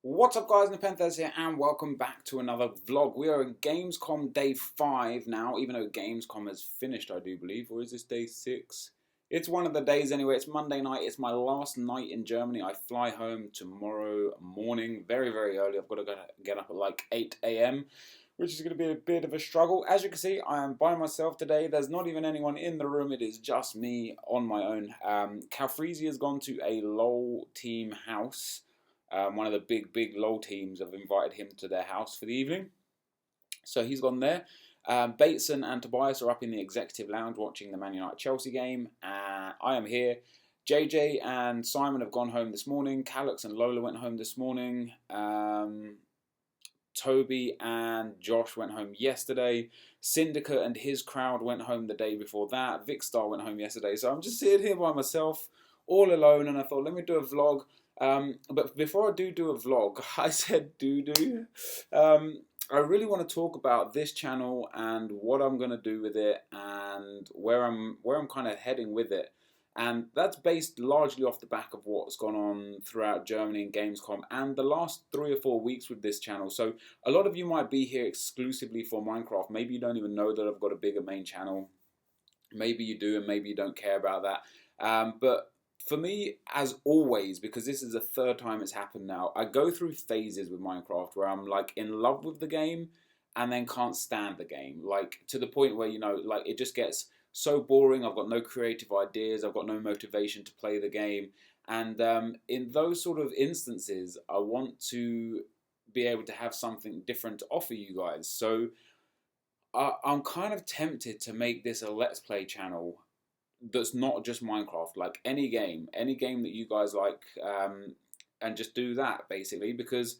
What's up guys, Nepenthes here and welcome back to another vlog. We are in Gamescom day 5 now, even though Gamescom has finished I do believe, or is this day 6? It's one of the days anyway. It's Monday night, it's my last night in Germany. I fly home tomorrow morning, very early. I've got to get up at like 8 a.m, which is going to be a bit of a struggle. As you can see, I am by myself today. There's not even anyone in the room, it is just me on my own. Calfreezy has gone to a LOL team house. One of the big LOL teams have invited him to their house for the evening. So he's gone there. Bateson and Tobias are up in the executive lounge watching the Man United Chelsea game. I am here. JJ and Simon have gone home this morning. Calix and Lola went home this morning. Toby and Josh went home yesterday. Syndicate and his crowd went home the day before that. Vicstar went home yesterday. So I'm just sitting here by myself, all alone, and I thought, let me do a vlog. But before I do a vlog, I said do. I really want to talk about this channel and what I'm going to do with it and where I'm kind of heading with it. And that's based largely off the back of what's gone on throughout Germany and Gamescom and the last 3 or 4 weeks with this channel. So a lot of you might be here exclusively for Minecraft. Maybe you don't even know that I've got a bigger main channel. Maybe you do and maybe you don't care about that. But for me, as always, because this is the 3rd time it's happened now, I go through phases with Minecraft where I'm like in love with the game and then can't stand the game. Like to the point where, you know, like it just gets so boring. I've got no creative ideas. I've got no motivation to play the game. And in those sort of instances, I want to be able to have something different to offer you guys. So I'm kind of tempted to make this a Let's Play channel that's not just Minecraft, like any game that you guys like, and just do that basically, because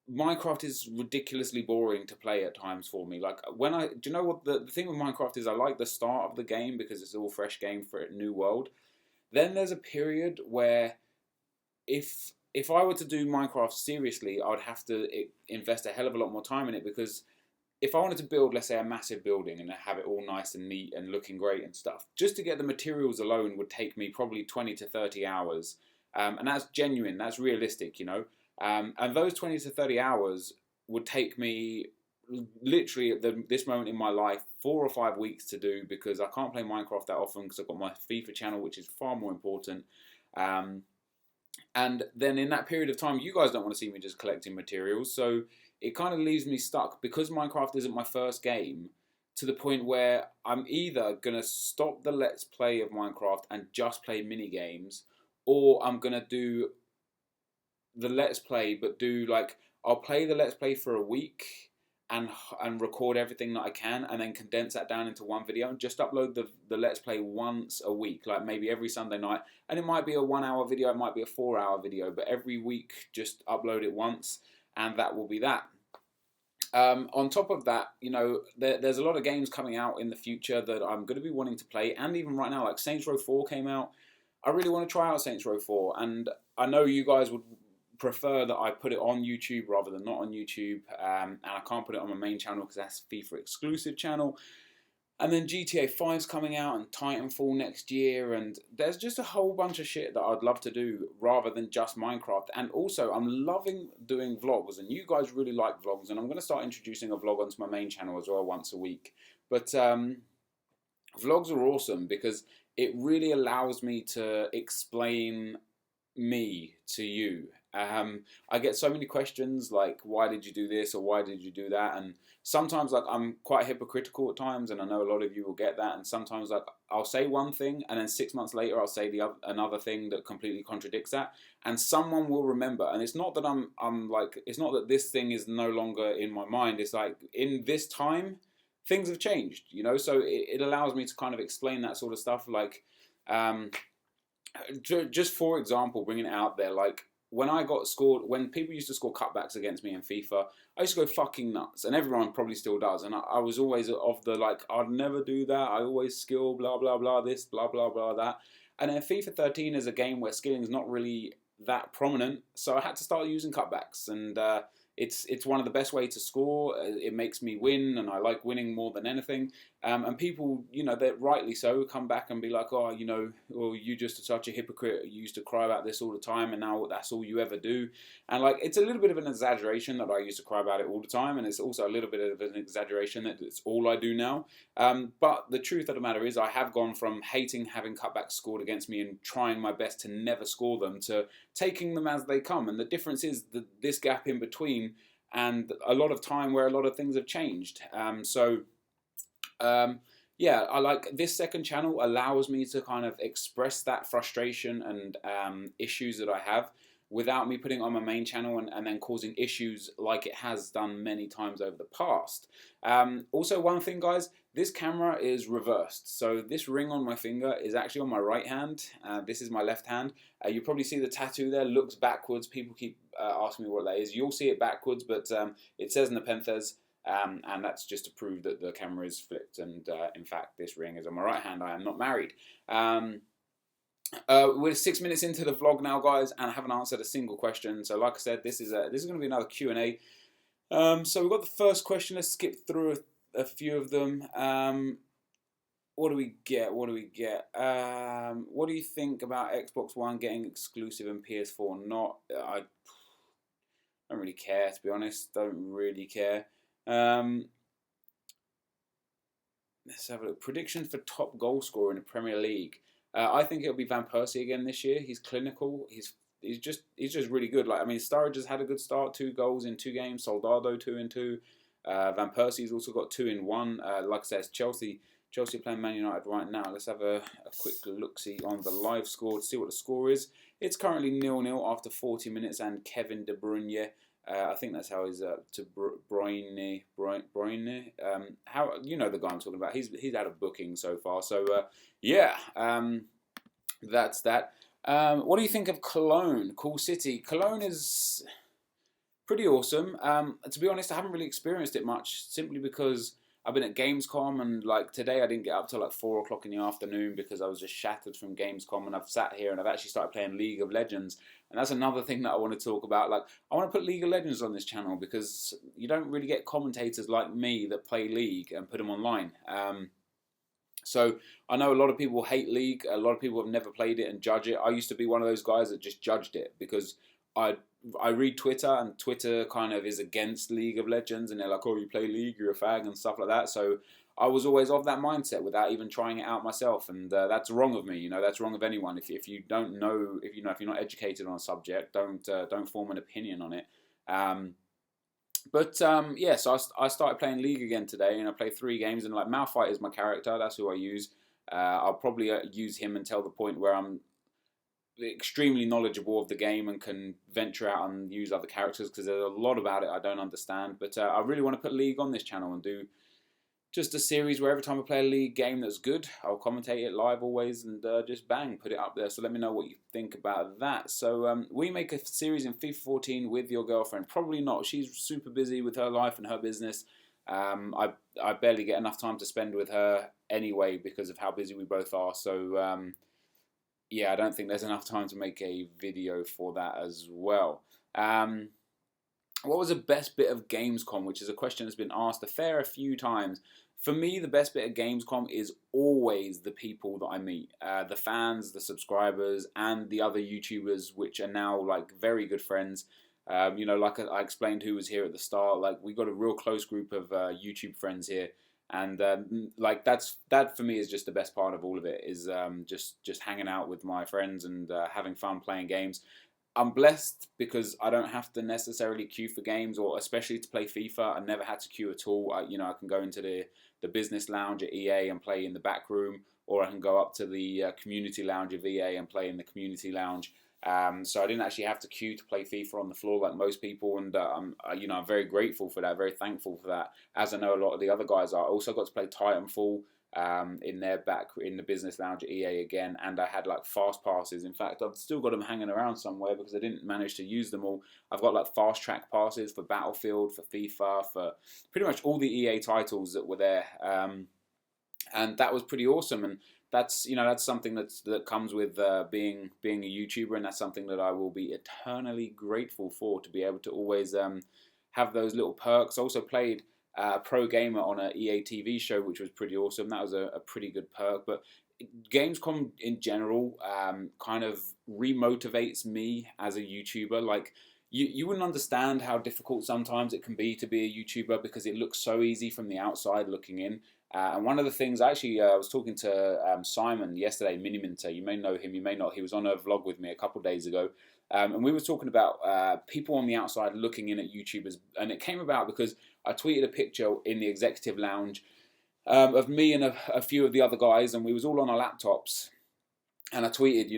Minecraft is ridiculously boring to play at times for me. Like do you know what the thing with Minecraft is? I like the start of the game because it's all fresh game for a new world. Then there's a period where if I were to do Minecraft seriously, I would have to invest a hell of a lot more time in it, because if I wanted to build, let's say, a massive building and have it all nice and neat and looking great and stuff, just to get the materials alone would take me probably 20 to 30 hours. And that's genuine, that's realistic, you know. And those 20 to 30 hours would take me literally at this moment in my life 4 or 5 weeks to do, because I can't play Minecraft that often because I've got my FIFA channel, which is far more important. And then in that period of time, you guys don't want to see me just collecting materials, so it kind of leaves me stuck, because Minecraft isn't my first game, to the point where I'm either going to stop the Let's Play of Minecraft and just play mini games, or I'm going to do the Let's Play, but do like, I'll play the Let's Play for a week and record everything that I can, and then condense that down into one video and just upload the Let's Play once a week, like maybe every Sunday night. And it might be a 1-hour video, it might be a 4-hour video, but every week just upload it once, and that will be that. On top of that, you know, there's a lot of games coming out in the future that I'm going to be wanting to play, and even right now, like Saints Row 4 came out. I really want to try out Saints Row 4, and I know you guys would prefer that I put it on YouTube rather than not on YouTube, and I can't put it on my main channel because that's FIFA exclusive channel. And then GTA 5's coming out, and Titanfall next year, and there's just a whole bunch of shit that I'd love to do rather than just Minecraft. And also, I'm loving doing vlogs, and you guys really like vlogs, and I'm going to start introducing a vlog onto my main channel as well once a week. But vlogs are awesome because it really allows me to explain me to you. I get so many questions like, why did you do this or why did you do that? And sometimes like I'm quite hypocritical at times, and I know a lot of you will get that. And sometimes like I'll say one thing and then 6 months later I'll say another thing that completely contradicts that, and someone will remember. And it's not that I'm like, it's not that this thing is no longer in my mind. It's like in this time things have changed, you know. So it allows me to kind of explain that sort of stuff. Like just for example, bringing it out there, like when I got scored, when people used to score cutbacks against me in FIFA, I used to go fucking nuts, and everyone probably still does. And I was always of the like, I'd never do that. I always skill, blah blah blah, this, blah blah blah that. And then FIFA 13 is a game where skilling is not really that prominent, so I had to start using cutbacks. And it's one of the best way to score. It makes me win, and I like winning more than anything. And people, that rightly so, come back and be like, oh, well, you just are such a hypocrite. You used to cry about this all the time, and now that's all you ever do. And like, it's a little bit of an exaggeration that I used to cry about it all the time, and it's also a little bit of an exaggeration that it's all I do now. But the truth of the matter is, I have gone from hating having cutbacks scored against me and trying my best to never score them to taking them as they come. And the difference is this gap in between and a lot of time where a lot of things have changed. Yeah, I like this second channel allows me to kind of express that frustration and issues that I have without me putting it on my main channel and then causing issues like it has done many times over the past. Also, one thing, guys, this camera is reversed. So this ring on my finger is actually on my right hand. This is my left hand. You probably see the tattoo there looks backwards. People keep asking me what that is. You'll see it backwards, but it says Nepenthes. And that's just to prove that the camera is flipped. And in fact, this ring is on my right hand. I am not married. We're 6 minutes into the vlog now, guys, and I haven't answered a single question. So, like I said, this is going to be another Q&A. So we've got the first question. Let's skip through a few of them. What do we get? What do you think about Xbox One getting exclusive and PS4 not? I don't really care, to be honest. Don't really care. Let's have a look. Predictions for top goal scorer in the Premier League. I think it'll be Van Persie again this year. He's clinical. He's just really good. Like, I mean, Sturridge has had a good start. 2 goals in 2 games. Soldado 2 in 2. Van Persie's also got 2 in 1. Like I said, it's Chelsea playing Man United right now. Let's have a quick look-see on the live score to see what the score is. It's currently 0-0 after 40 minutes, and Kevin De Bruyne. I think that's how he's to Bruyne. How the guy I'm talking about? He's had a booking so far. So yeah, that's that. What do you think of Cologne? Cool city. Cologne is pretty awesome. To be honest, I haven't really experienced it much, simply because I've been at Gamescom, and like today I didn't get up till like 4 o'clock in the afternoon because I was just shattered from Gamescom, and I've sat here and I've actually started playing League of Legends. And that's another thing that I want to talk about. Like, I want to put League of Legends on this channel because you don't really get commentators like me that play League and put them online. So I know a lot of people hate League. A lot of people have never played it and judge it. I used to be one of those guys that just judged it because I read Twitter, and Twitter kind of is against League of Legends, and they're like, oh, you play League, you're a fag and stuff like that. So I was always of that mindset without even trying it out myself, and that's wrong of me. That's wrong of anyone. If you don't know, if you're not educated on a subject, don't form an opinion on it. Yeah, so I started playing League again today, and I played 3 games, and like Malphite is my character. That's who I use. I'll probably use him until the point where I'm extremely knowledgeable of the game and can venture out and use other characters, because there's a lot about it I don't understand. But I really want to put League on this channel and do just a series where every time I play a League game that's good, I'll commentate it live always, and just bang, put it up there. So let me know what you think about that. So will you make a series in FIFA 14 with your girlfriend? Probably not. She's super busy with her life and her business. I barely get enough time to spend with her anyway because of how busy we both are. So yeah, I don't think there's enough time to make a video for that as well. What was the best bit of Gamescom, which is a question that's been asked a few times. For me, the best bit of Gamescom is always the people that I meet. The fans, the subscribers, and the other YouTubers, which are now like very good friends. Like I explained who was here at the start, like we got a real close group of YouTube friends here. And like that for me is just the best part of all of it, is just hanging out with my friends and having fun playing games. I'm blessed because I don't have to necessarily queue for games, or especially to play FIFA. I never had to queue at all. I can go into the business lounge at EA and play in the back room, or I can go up to the community lounge of EA and play in the community lounge. So I didn't actually have to queue to play FIFA on the floor like most people, and I'm very grateful for that, very thankful for that. As I know a lot of the other guys are. I also got to play Titanfall in the business lounge at EA again, and I had like fast passes. In fact, I've still got them hanging around somewhere because I didn't manage to use them all. I've got like fast track passes for Battlefield, for FIFA, for pretty much all the EA titles that were there, and that was pretty awesome. And that's something that comes with being a YouTuber, and that's something that I will be eternally grateful for, to be able to always have those little perks. I also played a pro gamer on an EA TV show, which was pretty awesome. That was a pretty good perk. But Gamescom in general kind of remotivates me as a YouTuber. Like, you wouldn't understand how difficult sometimes it can be to be a YouTuber because it looks so easy from the outside looking in. And one of the things, actually, I was talking to Simon yesterday, Miniminter. You may know him, you may not. He was on a vlog with me a couple of days ago. And we were talking about people on the outside looking in at YouTubers. And it came about because I tweeted a picture in the executive lounge of me and a few of the other guys, and we was all on our laptops. And I tweeted,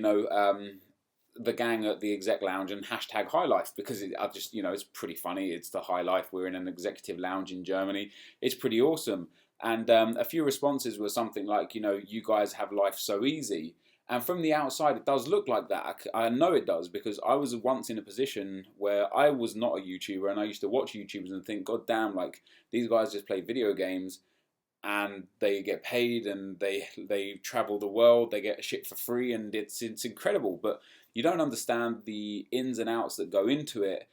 the gang at the exec lounge and hashtag high life, because I just, it's pretty funny. It's the high life. We're in an executive lounge in Germany. It's pretty awesome. And a few responses were something like, you guys have life so easy. And from the outside, it does look like that. I know it does, because I was once in a position where I was not a YouTuber, and I used to watch YouTubers and think, God damn, like, these guys just play video games and they get paid and they travel the world, they get shit for free, and it's incredible. But you don't understand the ins and outs that go into it,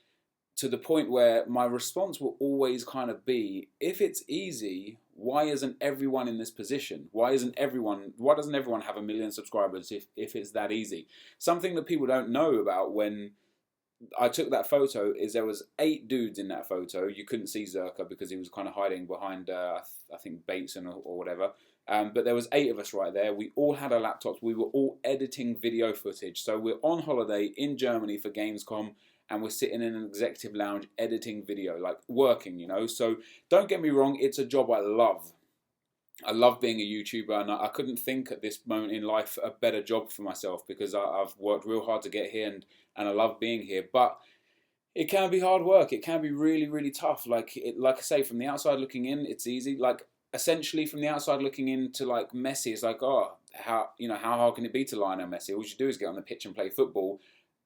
to the point where my response will always kind of be, if it's easy, why isn't everyone in this position? Why doesn't everyone have 1 million subscribers if it's that easy? Something that people don't know about when I took that photo is there was 8 dudes in that photo. You couldn't see Zerka because he was kind of hiding behind, I think, Bateson or whatever. But there was 8 of us right there. We all had our laptops. We were all editing video footage. So we're on holiday in Germany for Gamescom, and we're sitting in an executive lounge editing video, like working, So don't get me wrong, it's a job I love. I love being a YouTuber, and I couldn't think at this moment in life a better job for myself, because I've worked real hard to get here, and I love being here. But it can be hard work. It can be really, really tough. Like I say, from the outside looking in, it's easy. Like, essentially, from the outside looking into like Messi, it's like, oh, how hard can it be to Lionel Messi? All you do is get on the pitch and play football.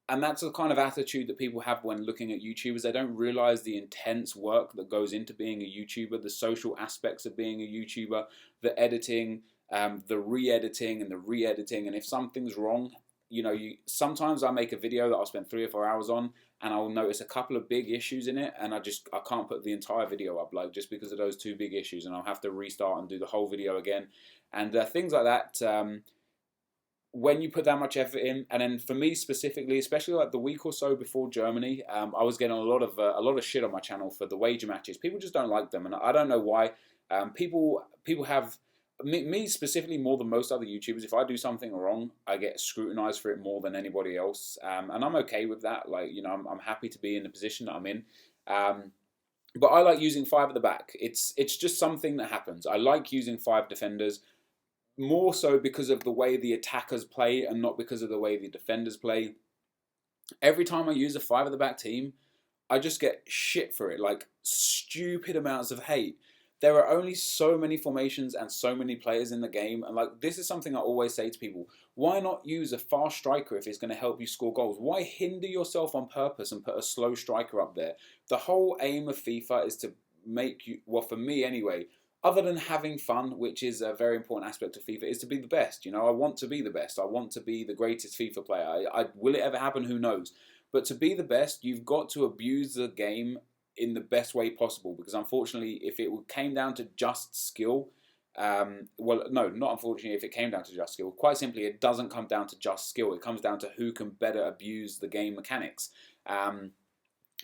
And that's the kind of attitude that people have when looking at YouTubers. They don't realize the intense work that goes into being a YouTuber, the social aspects of being a YouTuber, the editing, the re-editing and the re-editing. And if something's wrong, sometimes I make a video that I'll spend 3 or 4 hours on, and I'll notice a couple of big issues in it, and I can't put the entire video up, like, just because of those 2 big issues, and I'll have to restart and do the whole video again. And things like that, when you put that much effort in. And then for me specifically, especially like the week or so before Germany, I was getting a lot of shit on my channel for the wager matches. People just don't like them, and I don't know why. People have me specifically more than most other YouTubers. If I do something wrong, I get scrutinized for it more than anybody else, and I'm okay with that. Like, I'm happy to be in the position that I'm in. But I like using 5 at the back. It's just something that happens. I like using 5 defenders, more so because of the way the attackers play and not because of the way the defenders play. Every time I use a 5 at the back team, I just get shit for it, like stupid amounts of hate. There are only so many formations and so many players in the game, and like, this is something I always say to people: why not use a fast striker if it's going to help you score goals? Why hinder yourself on purpose and put a slow striker up there? The whole aim of FIFA is to make you, well, for me anyway, other than having fun, which is a very important aspect of FIFA, is to be the best. I want to be the best. I want to be the greatest FIFA player. Will it ever happen? Who knows? But to be the best, you've got to abuse the game in the best way possible, because unfortunately, if it came down to just skill, well, no, not unfortunately, if it came down to just skill, quite simply, it doesn't come down to just skill. It comes down to who can better abuse the game mechanics.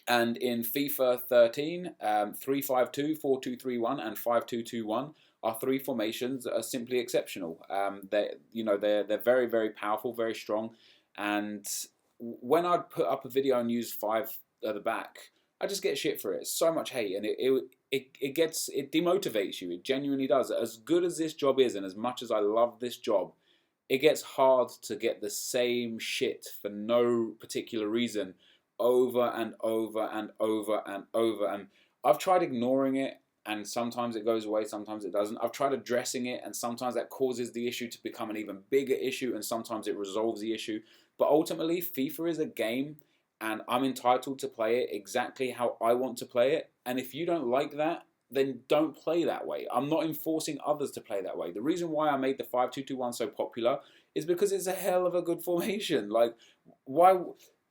And in FIFA 13, 3-5-2, 4-2-3-1, and 5-2-2-1 are 3 formations that are simply exceptional. They're very, very powerful, very strong. And when I'd put up a video and use 5 at the back, I just get shit for it. So much hate, and it demotivates you. It genuinely does. As good as this job is, and as much as I love this job, it gets hard to get the same shit for no particular reason over and over and over and over. And I've tried ignoring it, and sometimes it goes away, sometimes it doesn't. I've tried addressing it, and sometimes that causes the issue to become an even bigger issue, and sometimes it resolves the issue. But ultimately, FIFA is a game, and I'm entitled to play it exactly how I want to play it. And if you don't like that, then don't play that way. I'm not enforcing others to play that way. The reason why I made the 5-2-2-1 so popular is because it's a hell of a good formation. Like, why?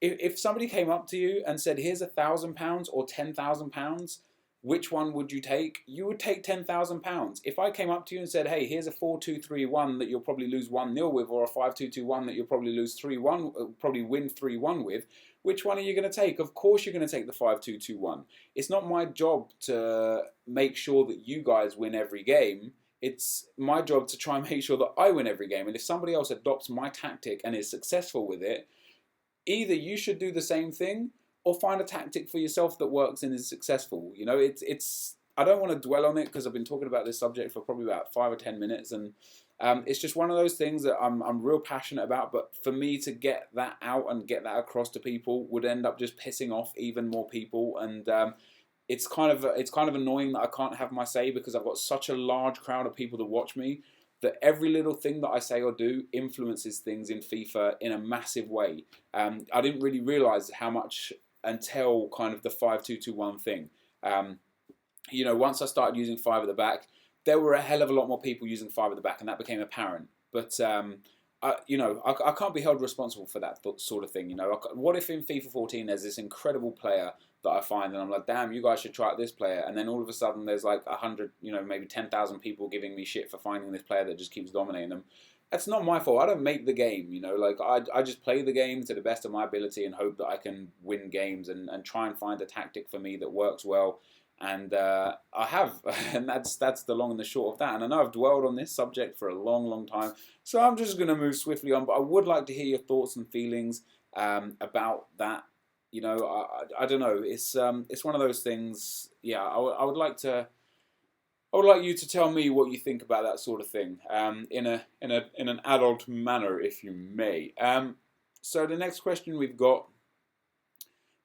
if somebody came up to you and said, "Here's £1,000 or £10,000," which one would you take? You would take £10,000. If I came up to you and said, "Hey, here's a 4-2-3-1 that you'll probably lose 1-0 with, or a 5-2-2-1 that you'll probably lose 3-1, probably win 3-1 with," which one are you going to take? Of course, you're going to take the 5-2-2-1. It's not my job to make sure that you guys win every game. It's my job to try and make sure that I win every game. And if somebody else adopts my tactic and is successful with it, either you should do the same thing or find a tactic for yourself that works and is successful. You know, it's I don't want to dwell on it because I've been talking about this subject for probably about 5 or 10 minutes, and it's just one of those things that I'm real passionate about. But for me to get that out and get that across to people would end up just pissing off even more people, and it's kind of annoying that I can't have my say because I've got such a large crowd of people that watch me, that every little thing that I say or do influences things in FIFA in a massive way. I didn't really realise how much until kind of the 5-2-2-1 thing. You know, once I started using 5 at the back, there were a hell of a lot more people using 5 at the back, and that became apparent. But you know, I can't be held responsible for that sort of thing. You know, what if in FIFA 14 there's this incredible player that I find, and I'm like, damn, you guys should try out this player, and then all of a sudden there's like 100, you know, maybe 10,000 people giving me shit for finding this player that just keeps dominating them. That's not my fault. I don't make the game, you know, like I just play the game to the best of my ability and hope that I can win games and try and find a tactic for me that works well. And I have, and that's the long and the short of that. And I know I've dwelled on this subject for a long, long time, so I'm just going to move swiftly on. But I would like to hear your thoughts and feelings about that. You know, I don't know. It's one of those things. Yeah, I would like you to tell me what you think about that sort of thing in an adult manner, if you may. So the next question we've got: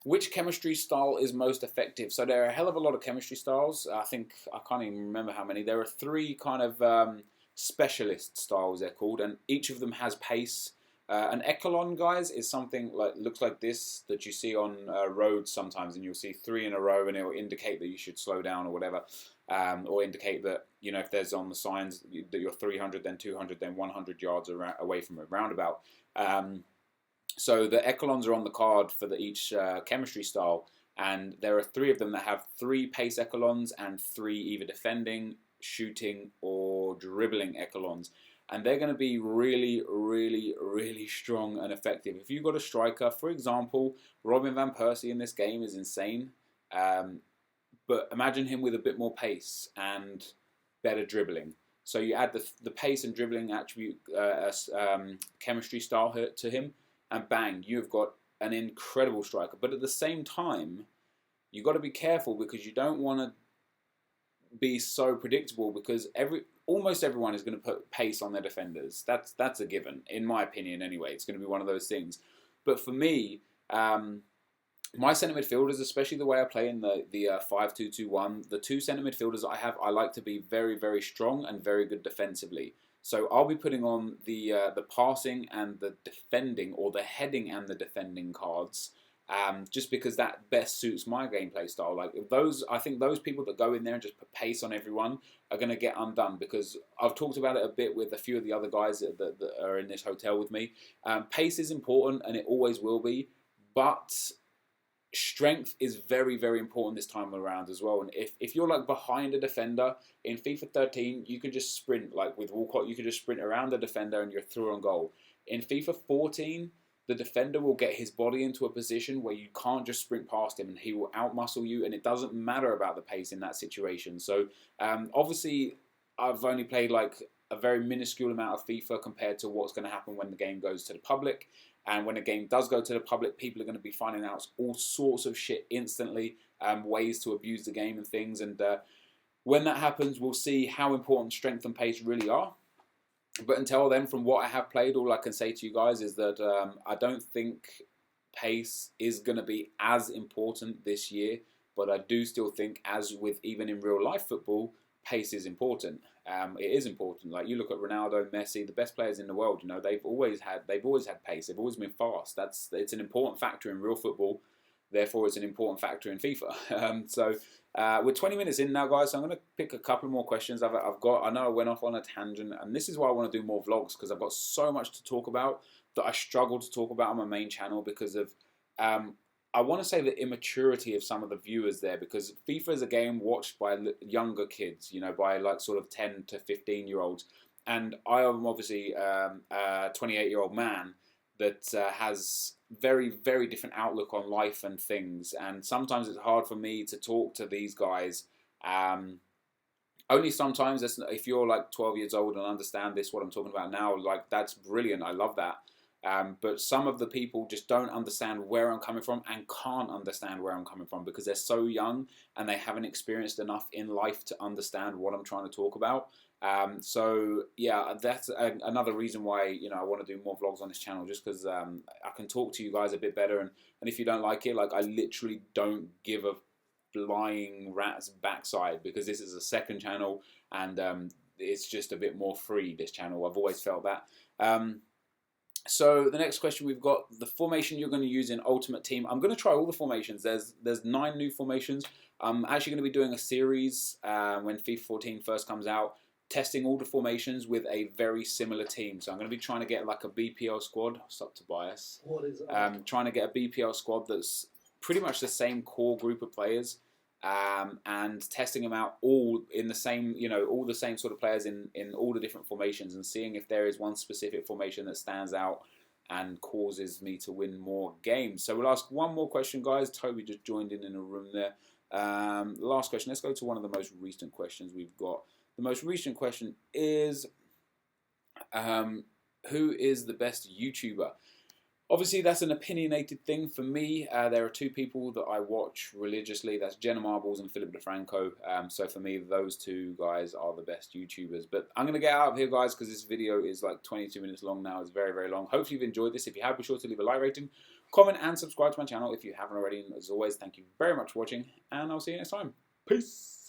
which chemistry style is most effective? So there are a hell of a lot of chemistry styles. I think, I can't even remember how many. There are 3 kind of specialist styles, they're called, and each of them has pace. An echelon, guys, is something like looks like this that you see on roads sometimes, and you'll see 3 in a row, and it will indicate that you should slow down or whatever, or indicate that, you know, if there's on the signs that you're 300, then 200, then 100 yards away from a roundabout. So the echelons are on the card for each chemistry style, and there are 3 of them that have 3 pace echelons and 3 either defending, shooting, or dribbling echelons. And they're going to be really, really, really strong and effective. If you've got a striker, for example, Robin van Persie in this game is insane. But imagine him with a bit more pace and better dribbling. So you add the pace and dribbling attribute chemistry style to him, and bang, you've got an incredible striker. But at the same time, you've got to be careful because you don't want to be so predictable, because almost everyone is going to put pace on their defenders. That's a given, in my opinion anyway. It's going to be one of those things. But for me, my centre midfielders, especially the way I play in the 5-2-2-1, the 2 centre midfielders I have, I like to be very, very strong and very good defensively. So I'll be putting on the passing and the defending, or the heading and the defending cards, just because that best suits my gameplay style. Like I think those people that go in there and just put pace on everyone are going to get undone, because I've talked about it a bit with a few of the other guys that are in this hotel with me. Pace is important, and it always will be, but strength is very, very important this time around as well. And if you're like behind a defender in FIFA 13, you can just sprint, like with Walcott, you can just sprint around the defender and you're through on goal. In FIFA 14, the defender will get his body into a position where you can't just sprint past him, and he will outmuscle you, and it doesn't matter about the pace in that situation. So obviously I've only played like a very minuscule amount of FIFA compared to what's going to happen when the game goes to the public. And when a game does go to the public, people are going to be finding out all sorts of shit instantly, ways to abuse the game and things. And when that happens, we'll see how important strength and pace really are. But until then, from what I have played, all I can say to you guys is that I don't think pace is going to be as important this year. But I do still think, as with even in real life football, pace is important. It is important. Like you look at Ronaldo, Messi, the best players in the world. You know, they've always had pace. They've always been fast. It's an important factor in real football. Therefore, it's an important factor in FIFA. So we're 20 minutes in now, guys. So I'm going to pick a couple more questions. I know I went off on a tangent, and this is why I want to do more vlogs, because I've got so much to talk about that I struggle to talk about on my main channel because of I want to say the immaturity of some of the viewers there, because FIFA is a game watched by younger kids, you know, by like sort of 10 to 15-year-olds. And I am obviously a 28-year-old man that has very, very different outlook on life and things. And sometimes it's hard for me to talk to these guys. Only sometimes, if you're like 12 years old and understand this, what I'm talking about now, like that's brilliant. I love that. But some of the people just don't understand where I'm coming from and can't understand where I'm coming from because they're so young and they haven't experienced enough in life to understand what I'm trying to talk about. So yeah, that's another reason why, you know, I want to do more vlogs on this channel, just because I can talk to you guys a bit better. And if you don't like it, like I literally don't give a flying rat's backside, because this is a second channel and it's just a bit more free, this channel. I've always felt that. So the next question we've got, the formation you're going to use in Ultimate Team. I'm going to try all the formations. There's 9 new formations. I'm actually going to be doing a series when FIFA 14 first comes out, testing all the formations with a very similar team. So I'm going to be trying to get like a BPL squad. Stop, Tobias. What is it? Trying to get a BPL squad that's pretty much the same core group of players. And testing them out all in the same, you know, all the same sort of players in all the different formations, and seeing if there is one specific formation that stands out and causes me to win more games. So we'll ask one more question, guys. Toby just joined in a room there. Last question. Let's go to one of the most recent questions we've got. The most recent question is, who is the best YouTuber? Obviously, that's an opinionated thing for me. There are 2 people that I watch religiously. That's Jenna Marbles and Philip DeFranco. So for me, those 2 guys are the best YouTubers. But I'm going to get out of here, guys, because this video is like 22 minutes long now. It's very, very long. Hopefully you've enjoyed this. If you have, be sure to leave a like rating, comment, and subscribe to my channel if you haven't already. And as always, thank you very much for watching, and I'll see you next time. Peace!